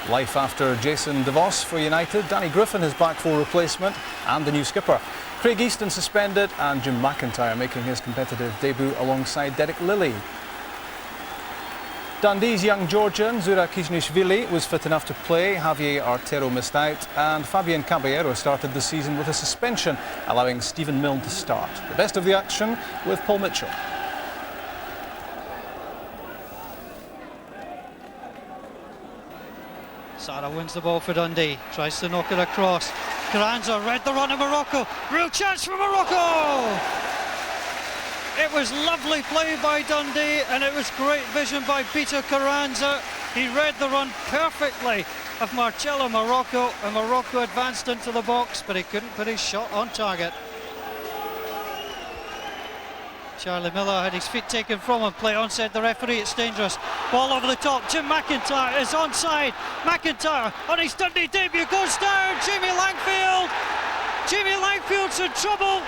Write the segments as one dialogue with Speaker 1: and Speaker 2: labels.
Speaker 1: Life after Jason DeVos for United. Danny Griffin is back for replacement and the new skipper. Craig Easton suspended and Jim McIntyre making his competitive debut alongside Derek Lilly. Dundee's young Georgian Zura Kishnishvili was fit enough to play, Javier Artero missed out and Fabian Caballero started the season with a suspension, allowing Stephen Milne to start. The best of the action with Paul Mitchell.
Speaker 2: Sara wins the ball for Dundee, tries to knock it across. Carranza read the run of Morocco, real chance for Morocco! It was lovely play by Dundee and it was great vision by Peter Carranza. He read the run perfectly of Marcelo Morocco and Morocco advanced into the box, but he couldn't put his shot on target. Charlie Miller had his feet taken from him, play onside the referee, it's dangerous. Ball over the top, Jim McIntyre is onside. McIntyre on his Dundee debut goes down, Jamie Langfield. Jamie Langfield's in trouble.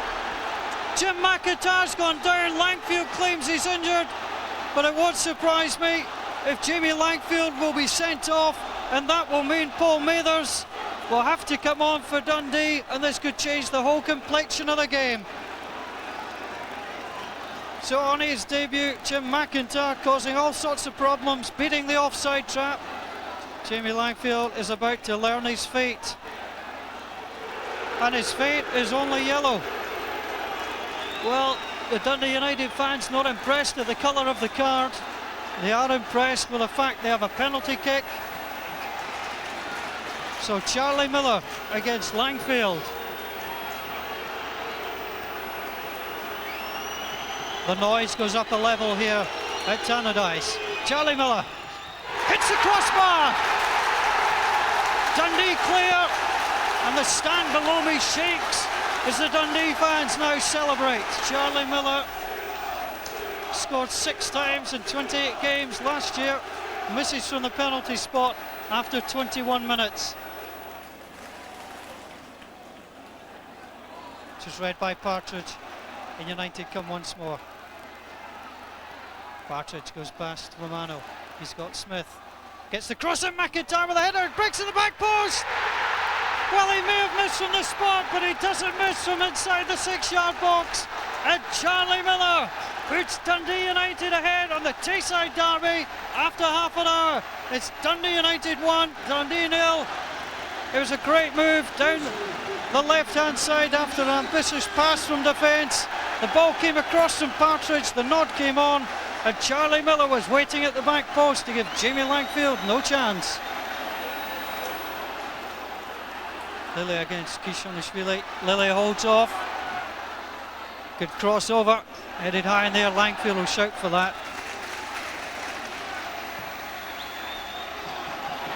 Speaker 2: Jim McIntyre's gone down, Langfield claims he's injured, but it won't surprise me if Jamie Langfield will be sent off, and that will mean Paul Mathers will have to come on for Dundee, and this could change the whole complexion of the game. So on his debut, Jim McIntyre causing all sorts of problems, beating the offside trap. Jamie Langfield is about to learn his fate. And his fate is only yellow. Well, the Dundee United fans not impressed at the colour of the card. They are impressed with the fact they have a penalty kick. So Charlie Miller against Langfield. The noise goes up a level here at Tannadice. Charlie Miller hits the crossbar. Dundee clear, and the stand below me shakes as the Dundee fans now celebrate. Charlie Miller scored 6 times in 28 games last year, misses from the penalty spot after 21 minutes. Which is read by Partridge, and United come once more. Partridge goes past Romano, he's got Smith, gets the cross at McIntyre with a header, breaks in the back post. Well, he may have missed from the spot, but he doesn't miss from inside the 6-yard box. And Charlie Miller puts Dundee United ahead on the Tayside derby after half an hour. It's Dundee United 1, Dundee 0. It was a great move down the left-hand side after an ambitious pass from defence. The ball came across from Partridge, the nod came on, and Charlie Miller was waiting at the back post to give Jamie Langfield no chance. Lilly against Kishnishvili. Lilly holds off. Good crossover, headed high in there. Langfield will shout for that.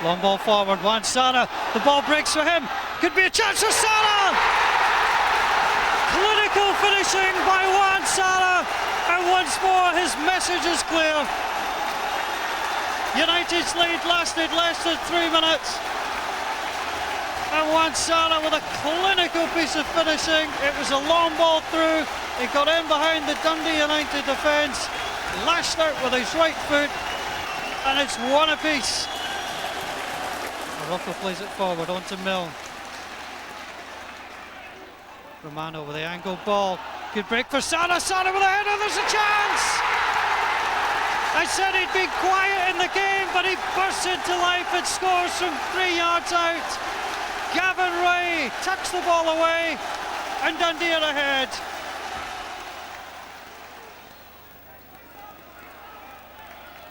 Speaker 2: Long ball forward, Wan Sara. The ball breaks for him. Could be a chance for Sara. Clinical finishing by Wan Sara. And once more his message is clear. United's lead lasted less than 3 minutes. And Wan Sara with a clinical piece of finishing. It was a long ball through. He got in behind the Dundee United defence, lashed out with his right foot, and it's one apiece. Morocco plays it forward onto Milne. Romano with the angled ball. Good break for Sara. Sara with a header. There's a chance. I said he'd been quiet in the game, but he bursts into life and scores from 3 yards out. Gavin Ray tucks the ball away, and Dundee are ahead.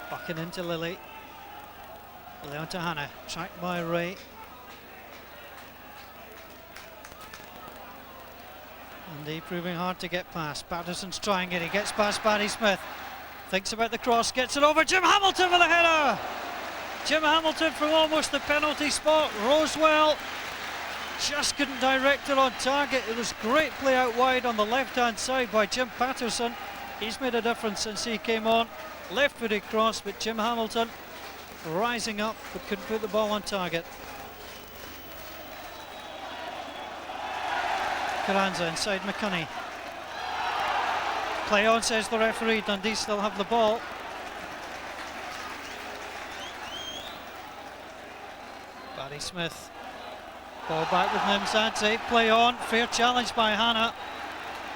Speaker 2: Bucking into Lilly. Lilly onto Hannah, tracked by Ray. Dundee proving hard to get past. Patterson's trying it, he gets past Barry Smith. Thinks about the cross, gets it over. Jim Hamilton with a header. Jim Hamilton from almost the penalty spot. Rosewell just couldn't direct it on target. It was great play out wide on the left-hand side by Jim Patterson. He's made a difference since he came on. Left-footed cross, but Jim Hamilton rising up, but couldn't put the ball on target. Carranza inside McCunney. Play on, says the referee. Dundee still have the ball. Barry Smith. Ball back with Mimzadze. Play on. Fair challenge by Hannah.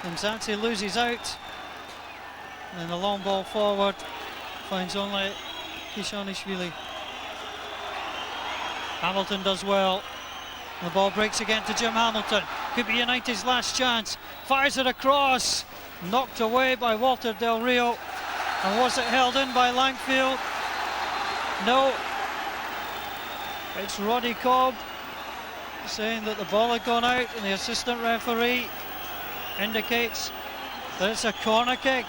Speaker 2: Mimzadze loses out. And the long ball forward finds only Kishonishvili. Hamilton does well. The ball breaks again to Jim Hamilton. Could be United's last chance. Fires it across. Knocked away by Walter Del Rio. And was it held in by Langfield? No. It's Roddy Cobb saying that the ball had gone out, and the assistant referee indicates that it's a corner kick.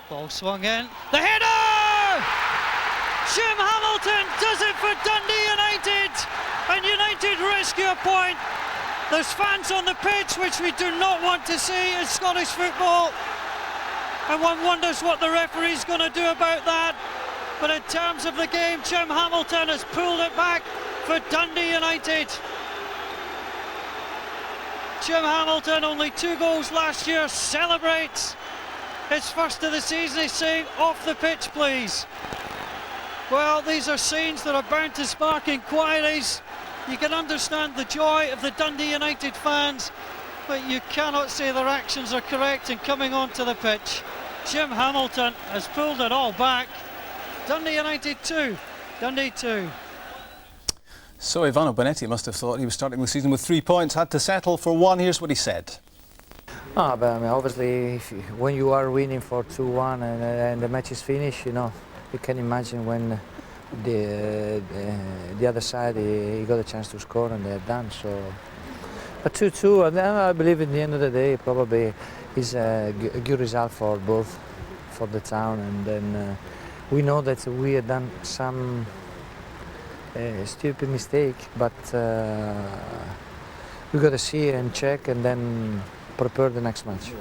Speaker 2: Ball swung in. The header! Jim Hamilton does it for Dundee United, and United rescue a point. There's fans on the pitch, which we do not want to see in Scottish football, and one wonders what the referee's going to do about that. But in terms of the game, Jim Hamilton has pulled it back for Dundee United. Jim Hamilton, only 2 goals last year, celebrates his first of the season. He's saying, off the pitch please. Well, these are scenes that are bound to spark inquiries. You can understand the joy of the Dundee United fans, but you cannot say their actions are correct in coming onto the pitch. Jim Hamilton has pulled it all back. Dundee United 2, Dundee 2.
Speaker 1: So Ivano Bonetti must have thought he was starting the season with 3 points, had to settle for 1. Here's what he said.
Speaker 3: But I mean, obviously, when you are winning for 2-1 and the match is finished, you know, you can imagine when the other side he got a chance to score and they're done. So, but 2-2, and then I believe in the end of the day probably is a good result for both, for the town, and then we know that we have done some stupid mistake, but we got to see and check and then prepare the next match.